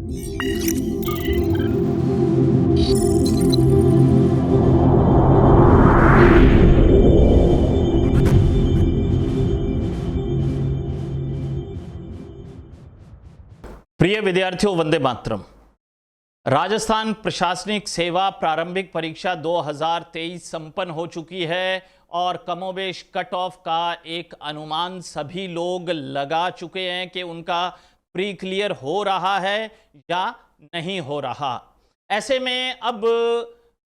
प्रिय विद्यार्थियों, वंदे मातरम। राजस्थान प्रशासनिक सेवा प्रारंभिक परीक्षा 2023 संपन्न हो चुकी है और कमोबेश कट ऑफ का एक अनुमान सभी लोग लगा चुके हैं कि उनका प्री क्लियर हो रहा है या नहीं हो रहा। ऐसे में अब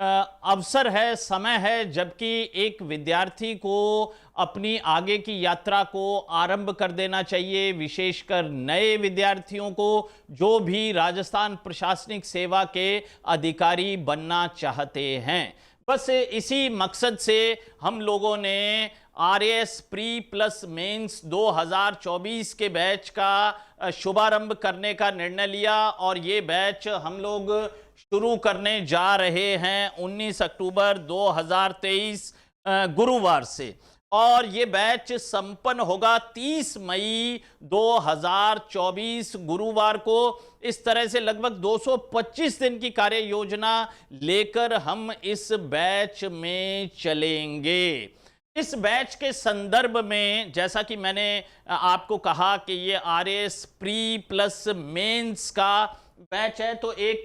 अवसर है, समय है, जबकि एक विद्यार्थी को अपनी आगे की यात्रा को आरंभ कर देना चाहिए, विशेषकर नए विद्यार्थियों को जो भी राजस्थान प्रशासनिक सेवा के अधिकारी बनना चाहते हैं। बस इसी मकसद से हम लोगों ने आरएएस प्री प्लस मेंस 2024 के बैच का शुभारंभ करने का निर्णय लिया और ये बैच हम लोग शुरू करने जा रहे हैं 19 अक्टूबर 2023 गुरुवार से, और ये बैच संपन्न होगा 30 मई 2024 गुरुवार को। इस तरह से लगभग 225 दिन की कार्य योजना लेकर हम इस बैच में चलेंगे। इस बैच के संदर्भ में जैसा कि मैंने आपको कहा कि ये आरएएस प्री प्लस मेंस का बैच है, तो एक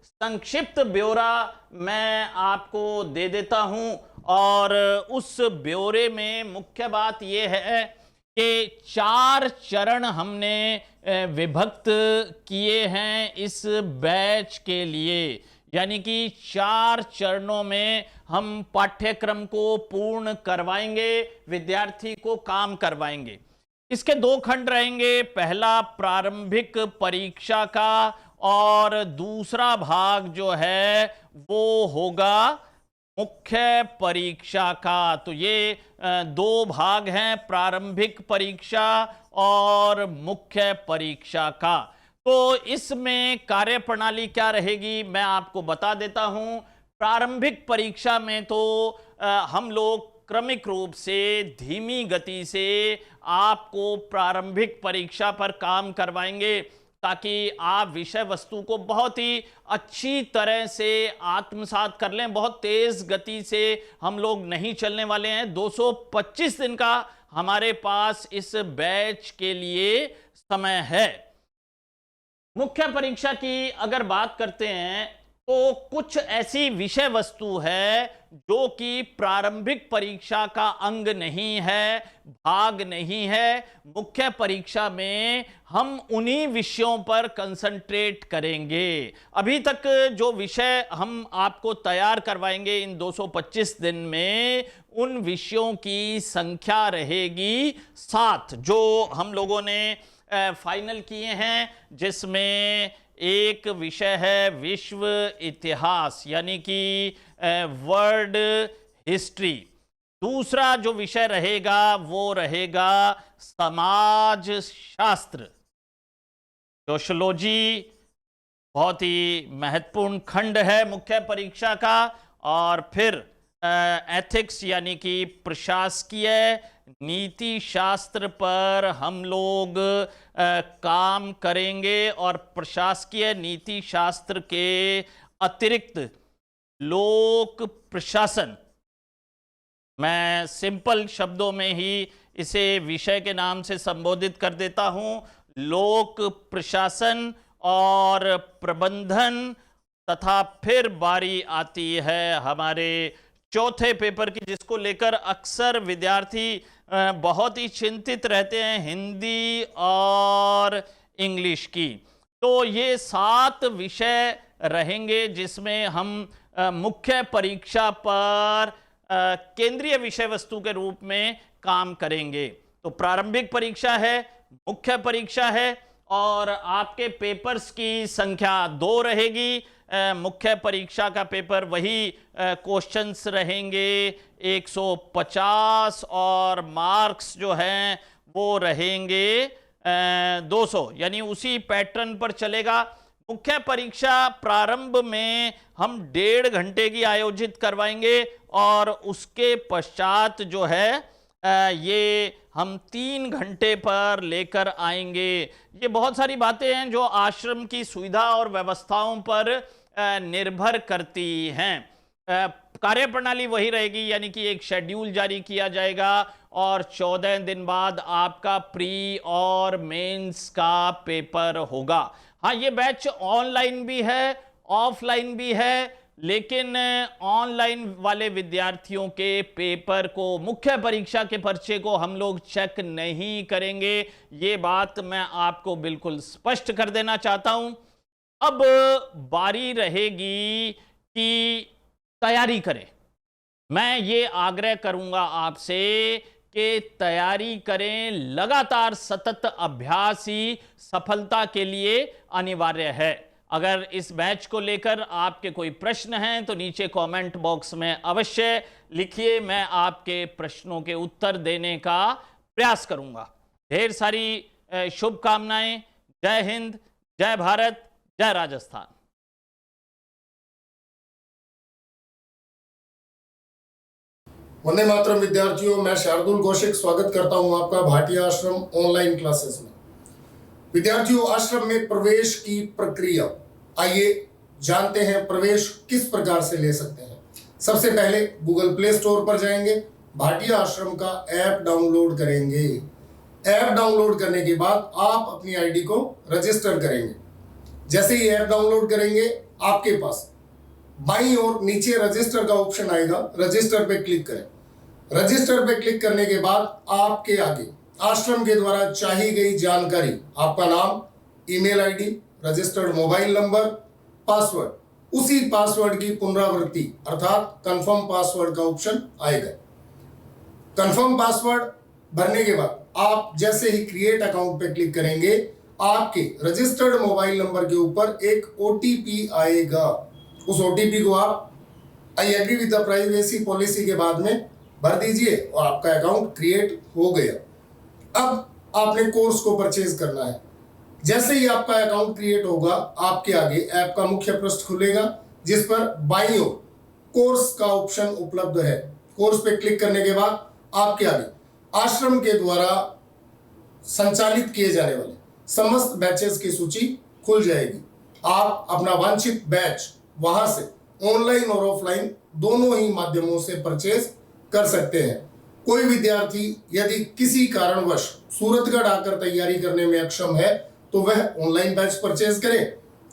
संक्षिप्त ब्यौरा मैं आपको दे देता हूं और उस ब्यौरे में मुख्य बात यह है कि 4 चरण हमने विभक्त किए हैं इस बैच के लिए, यानी कि 4 चरणों में हम पाठ्यक्रम को पूर्ण करवाएंगे, विद्यार्थी को काम करवाएंगे। इसके 2 खंड रहेंगे, पहला प्रारंभिक परीक्षा का और दूसरा भाग जो है वो होगा मुख्य परीक्षा का। तो ये 2 भाग हैं, प्रारंभिक परीक्षा और मुख्य परीक्षा का। तो इसमें कार्यप्रणाली क्या रहेगी मैं आपको बता देता हूं। प्रारंभिक परीक्षा में तो हम लोग क्रमिक रूप से धीमी गति से आपको प्रारंभिक परीक्षा पर काम करवाएंगे ताकि आप विषय वस्तु को बहुत ही अच्छी तरह से आत्मसात कर लें। बहुत तेज गति से हम लोग नहीं चलने वाले हैं। 225 दिन का हमारे पास इस बैच के लिए समय है। मुख्य परीक्षा की अगर बात करते हैं तो कुछ ऐसी विषय वस्तु है जो कि प्रारंभिक परीक्षा का अंग नहीं है, भाग नहीं है। मुख्य परीक्षा में हम उन्हीं विषयों पर कंसंट्रेट करेंगे। अभी तक जो विषय हम आपको तैयार करवाएंगे इन 225 दिन में, उन विषयों की संख्या रहेगी 7 जो हम लोगों ने फाइनल किए हैं, जिसमें एक विषय है विश्व इतिहास यानी कि वर्ल्ड हिस्ट्री। दूसरा जो विषय रहेगा वो रहेगा समाज शास्त्र, सोशियोलॉजी। बहुत ही महत्वपूर्ण खंड है मुख्य परीक्षा का। और फिर एथिक्स यानी कि प्रशासकीय नीति शास्त्र पर हम लोग काम करेंगे और प्रशासकीय नीति शास्त्र के अतिरिक्त लोक प्रशासन, मैं सिंपल शब्दों में ही इसे विषय के नाम से संबोधित कर देता हूं, लोक प्रशासन और प्रबंधन। तथा फिर बारी आती है हमारे चौथे पेपर की, जिसको लेकर अक्सर विद्यार्थी बहुत ही चिंतित रहते हैं, हिंदी और इंग्लिश की। तो ये 7 विषय रहेंगे जिसमें हम मुख्य परीक्षा पर केंद्रीय विषय वस्तु के रूप में काम करेंगे। तो प्रारंभिक परीक्षा है, मुख्य परीक्षा है और आपके पेपर्स की संख्या 2 रहेगी। मुख्य परीक्षा का पेपर वही क्वेश्चंस रहेंगे 150 और मार्क्स जो हैं वो रहेंगे 200, यानी उसी पैटर्न पर चलेगा। मुख्य परीक्षा प्रारंभ में हम 1.5 घंटे की आयोजित करवाएंगे और उसके पश्चात जो है ये हम 3 घंटे पर लेकर आएंगे। ये बहुत सारी बातें हैं जो आश्रम की सुविधा और व्यवस्थाओं पर निर्भर करती हैं। कार्यप्रणाली वही रहेगी, यानी कि एक शेड्यूल जारी किया जाएगा और 14 दिन बाद आपका प्री और मेंस का पेपर होगा। हाँ, ये बैच ऑनलाइन भी है, ऑफलाइन भी है, लेकिन ऑनलाइन वाले विद्यार्थियों के पेपर को, मुख्य परीक्षा के पर्चे को हम लोग चेक नहीं करेंगे। ये बात मैं आपको बिल्कुल स्पष्ट कर देना चाहता हूं। अब बारी रहेगी कि तैयारी करें। मैं ये आग्रह करूंगा आपसे कि तैयारी करें। लगातार सतत अभ्यास ही सफलता के लिए अनिवार्य है। अगर इस बैच को लेकर आपके कोई प्रश्न हैं तो नीचे कमेंट बॉक्स में अवश्य लिखिए, मैं आपके प्रश्नों के उत्तर देने का प्रयास करूंगा। ढेर सारी शुभकामनाएं। जय हिंद, जय भारत, जय राजस्थान। वंदे मातरम विद्यार्थियों, मैं शार्दुल कौशिक स्वागत करता हूं आपका भाटिया आश्रम ऑनलाइन क्लासेस में। विद्यार्थियों, आश्रम में प्रवेश की प्रक्रिया, आइए जानते हैं प्रवेश किस प्रकार से ले सकते हैं। सबसे पहले गूगल प्ले स्टोर पर जाएंगे, भाटिया आश्रम का ऐप डाउनलोड करेंगे। ऐप डाउनलोड करने के बाद आप अपनी आईडी को रजिस्टर करेंगे। जैसे ही ऐप डाउनलोड करेंगे, आपके पास बाईं ओर नीचे रजिस्टर का ऑप्शन आएगा, रजिस्टर पे क्लिक करें। रजिस्टर पे क्लिक करने के बाद आपके आगे आश्रम के द्वारा चाही गई जानकारी, आपका नाम, email ID, registered mobile number, password, उसी पासवर्ड की पुनरावृत्ति अर्थात कंफर्म पासवर्ड का ऑप्शन आएगा। कंफर्म पासवर्ड भरने के बाद आप जैसे ही क्रिएट अकाउंट पे क्लिक करेंगे, आपके रजिस्टर्ड मोबाइल नंबर के ऊपर एक ओटीपी आएगा। उस ओटीपी को आप I agree with the privacy policy के बाद में भर दीजिए और आपका अकाउंट क्रिएट हो गया। अब आपने कोर्स को परचेज करना है। जैसे ही आपका अकाउंट क्रिएट होगा, आपके आगे ऐप का मुख्य पृष्ठ खुलेगा, जिस पर बाईं ओर कोर्स का ऑप्शन उपलब्ध है। कोर्स पे क्लिक करने के बाद आपके आगे आश्रम के द्वारा संचालित किए जाने वाले समस्त बैचेस की सूची खुल जाएगी। आप अपना वांछित बैच वहां से ऑनलाइन और ऑफलाइन दोनों ही माध्यमों से परचेज कर सकते हैं। कोई विद्यार्थी यदि किसी कारणवश सूरतगढ़ आकर तैयारी करने में अक्षम है तो वह ऑनलाइन बैच परचेज करे।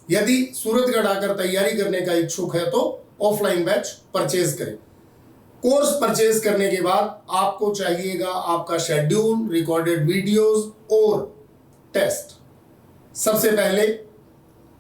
यदि सूरतगढ़ आकर तैयारी करने का इच्छुक है तो ऑफलाइन बैच परचेज करे। कोर्स परचेज करने के बाद आपको चाहिएगा आपका शेड्यूल, रिकॉर्डेड वीडियोस और टेस्ट। सबसे पहले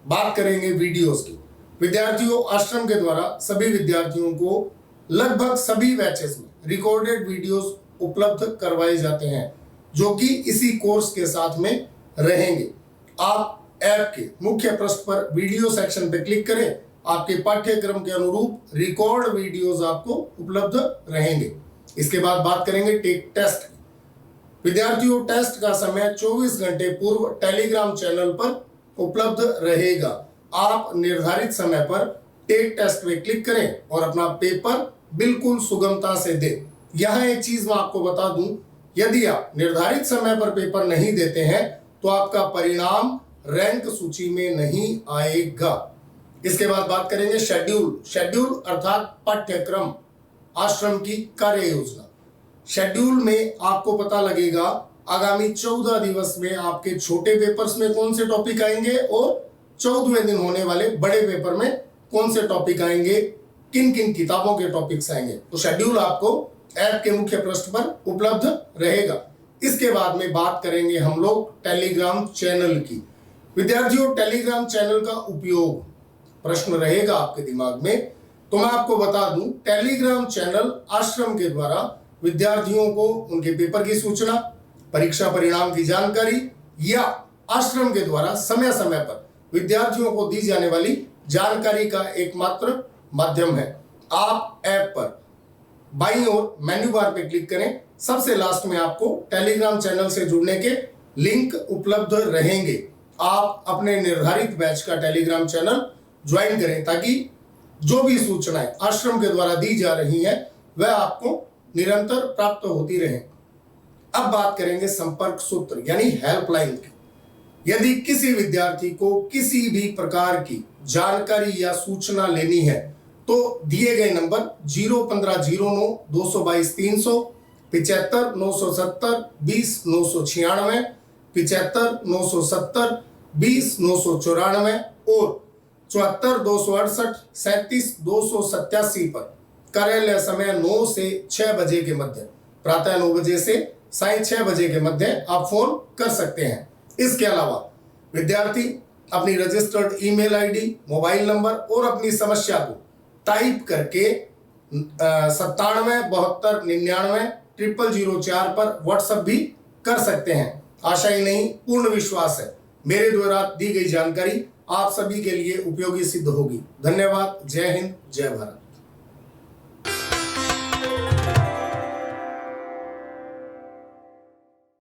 बात करेंगे वीडियोस की। विद्यार्थियों, आश्रम के द्वारा सभी विद्यार्थियों को लगभग सभी बैचेस में रिकॉर्डेड वीडियोस उपलब्ध करवाए जाते हैं, जो कि इसी कोर्स के साथ में रहेंगे। आप ऐप के मुख्य पृष्ठ पर वीडियो सेक्शन पर क्लिक करें, आपके पाठ्यक्रम के अनुरूप रिकॉर्ड वीडियोस आपको उपलब्ध रहेंगे। इसके बाद बात करेंगे टेक टेस्ट की। विद्यार्थियों, टेस्ट का समय 24 घंटे पूर्व टेलीग्राम चैनल पर उपलब्ध रहेगा। आप निर्धारित समय पर टेक टेस्ट में क्लिक करें और अपना पेपर बिल्कुल सुगमता से दें। यहां एक चीज मैं आपको बता दूं, यदि आप निर्धारित समय पर पेपर नहीं देते हैं तो आपका परिणाम रैंक सूची में नहीं आएगा। इसके बाद बात करेंगे शेड्यूल। शेड्यूल अर्थात पाठ्यक्रम, आश्रम की कार्य योजना। शेड्यूल में आपको पता लगेगा आगामी 14 दिवस में आपके छोटे पेपर्स में कौन से टॉपिक आएंगे और 14वें दिन होने वाले बड़े पेपर में कौन से टॉपिक आएंगे, किन किन किताबों के टॉपिक्स आएंगे। तो शेड्यूल आपको ऐप के मुख्य पृष्ठ पर उपलब्ध रहेगा। इसके बाद में बात करेंगे हम लोग टेलीग्राम चैनल की। विद्यार्थियों, टेलीग्राम चैनल का उपयोग प्रश्न रहेगा आपके दिमाग में, तो मैं आपको बता दूं, टेलीग्राम चैनल आश्रम के द्वारा विद्यार्थियों को उनके पेपर की सूचना, परीक्षा परिणाम की जानकारी या आश्रम के द्वारा समय समय पर विद्यार्थियों को दी जाने वाली जानकारी का एकमात्र माध्यम है। आप ऐप पर बाईं ओर मेन्यू बार पे क्लिक करें, सबसे लास्ट में आपको टेलीग्राम चैनल से जुड़ने के लिंक उपलब्ध रहेंगे। आप अपने निर्धारित बैच का टेलीग्राम चैनल ज्वाइन करें ताकि जो भी सूचनाएं आश्रम के द्वारा दी जा रही हैं वह आपको निरंतर प्राप्त होती रहें। अब बात करेंगे संपर्क सूत्र यानी हेल्पलाइन की। यदि किसी विद्यार्थी को किसी भी प्रकार की जानकारी या सूचना लेनी है तो दिए गए नंबर 01509 222 300, 75 970 20 996, 75 970 20 994 और 74 268 37 287 पर कार्यालय समय 9 से 6 बजे के मध्य, प्रातः 9 बजे से साय 6 बजे के मध्य आप फोन कर सकते हैं। इसके अलावा विद्यार्थी अपनी registered email ID, mobile number और अपनी समस्या को टाइप करके 97 72 99 0004 पर व्हाट्सएप भी कर सकते हैं। आशा ही नहीं पूर्ण विश्वास है मेरे द्वारा दी गई जानकारी आप सभी के लिए उपयोगी सिद्ध होगी। धन्यवाद। जय हिंद, जय भारत।